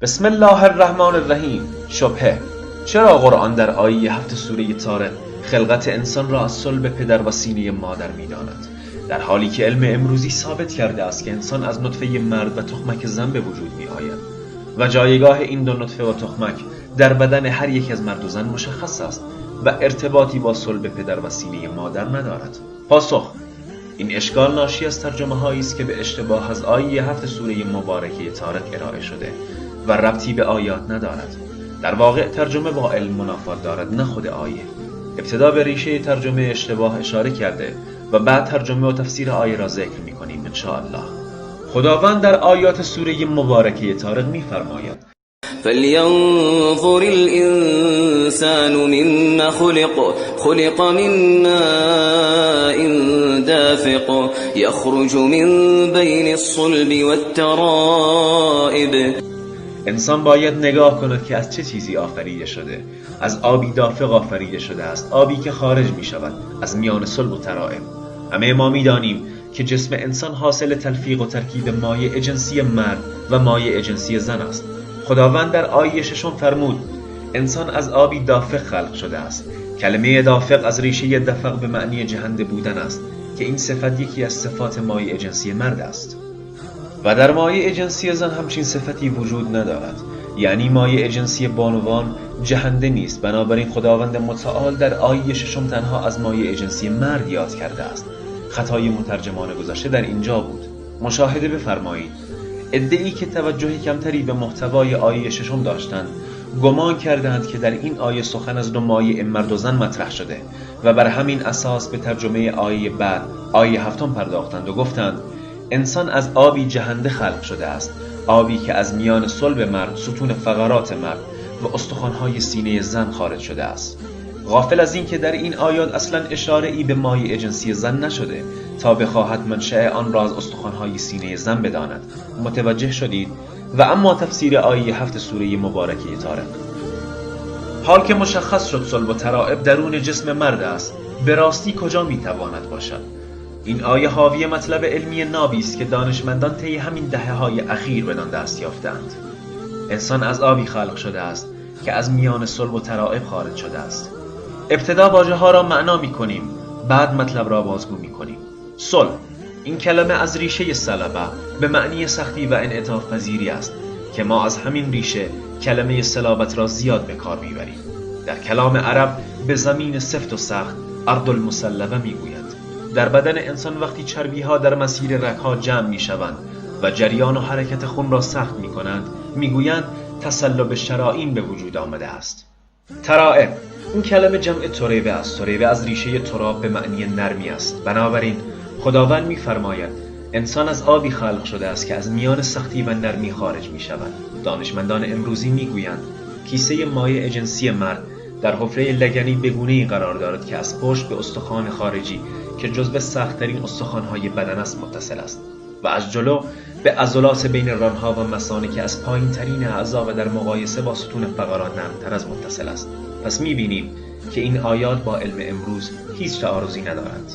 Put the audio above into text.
بسم الله الرحمن الرحیم. شبهه: چرا قرآن در آیه 7 سوره طارق خلقت انسان را از صلب پدر و سینه مادر می‌داند، در حالی که علم امروزی ثابت کرده است که انسان از نطفه مرد و تخمک زن به وجود می‌آید و جایگاه این دو نطفه و تخمک در بدن هر یک از مرد و زن مشخص است و ارتباطی با صلب پدر و سینه مادر ندارد؟ پاسخ: این اشکال ناشی از ترجمه‌هایی است که به اشتباه از آیه 7 سوره مبارکه طارق ارائه شده و ربطی به آیات ندارد. در واقع ترجمه با علم منافات دارد، نه خود آیه. ابتدا به ریشه ترجمه اشتباه اشاره کرده و بعد ترجمه و تفسیر آیه را ذکر می‌کنیم ان شاء الله. خداوند در آیات سوره مبارکه طارق می‌فرماید: فلينظر الإنسان مما خلق من ماء دافق يخرج من بين الصلب والترائب. انسان باید نگاه کند که از چه چیزی آفریده شده. از آبی دافق آفریده شده است، آبی که خارج می شود از میان صلب و ترائب. همه ما می دانیم که جسم انسان حاصل تلفیق و ترکیب مایع جنسی مرد و مایع جنسی زن است. خداوند در آیه 6 فرمود: انسان از آبی دافق خلق شده است. کلمه دافق از ریشه دفق به معنی جهنده بودن است که این صفت یکی از صفات مایع جنسی مرد است و در مایع جنسی زن همچین صفتی وجود ندارد، یعنی مایع جنسی بانوان جهنده نیست. بنابراین خداوند متعال در آیه 6 تنها از مایع جنسی مرد یاد کرده است. خطای مترجمان گذشته در اینجا بود. مشاهده بفرمایید. عده‌ای که توجه کمتری به محتوای آیه 6 داشتند گمان کردند که در این آیه سخن از دو مایع مرد و زن مطرح شده و بر همین اساس به ترجمه آیه بعد آیه 7 پرداختند و گفتند انسان از آبی جهنده خلق شده است، آبی که از میان صلب مرد، ستون فقرات مرد و استخوان‌های سینه زن خارج شده است. غافل از این که در این آیات اصلا اشاره‌ای به مایع جنسی زن نشده تا بخواهد منشأ آن را از استخوان‌های سینه زن بداند. متوجه شدید؟ و اما تفسیر آیه 7 سوره مبارکه طارق: حال که مشخص شد صلب و ترائب درون جسم مرد است، به راستی کجا میتواند باشد؟ این آیه حاوی مطلب علمی نابی است که دانشمندان طی همین دهه‌های اخیر بدان دست یافتند. انسان از آبی خلق شده است که از میان صلب و ترائب خارج شده است. ابتدا واژه‌ها را معنا می‌کنیم، بعد مطلب را بازگو می‌کنیم. صلب، این کلمه از ریشه صلبه به معنی سختی و انعطاف پذیری است که ما از همین ریشه کلمه صلابت را زیاد به کار می‌بریم. در کلام عرب به زمین سفت و سخت ارض المسلبه می‌گویند. در بدن انسان وقتی چربی‌ها در مسیر رگ‌ها جمع می‌شوند و جریان و حرکت خون را سخت می‌کنند، می‌گویند تصلب شرائین به وجود آمده است. ترائب، این کلمه جمع تریبه است. تریبه از ریشه تراب به معنی نرمی است. بنابراین خداوند می‌فرماید انسان از آبی خلق شده است که از میان سختی و نرمی خارج می‌شود. دانشمندان امروزی می‌گویند کیسه مایع جنسی مرد در حفره لگنی به گونه‌ای قرار دارد که از پشت به استخوان خارجی که جزو سخت‌ترین استخوان‌های بدن است متصل است و از جلو به عضلات بین ران‌ها و مثانه که از پایین‌ترین اعضا و در مقایسه با ستون فقرات نرم‌تر از متصل است. پس می‌بینیم که این آیات با علم امروز هیچ تعارضی ندارند.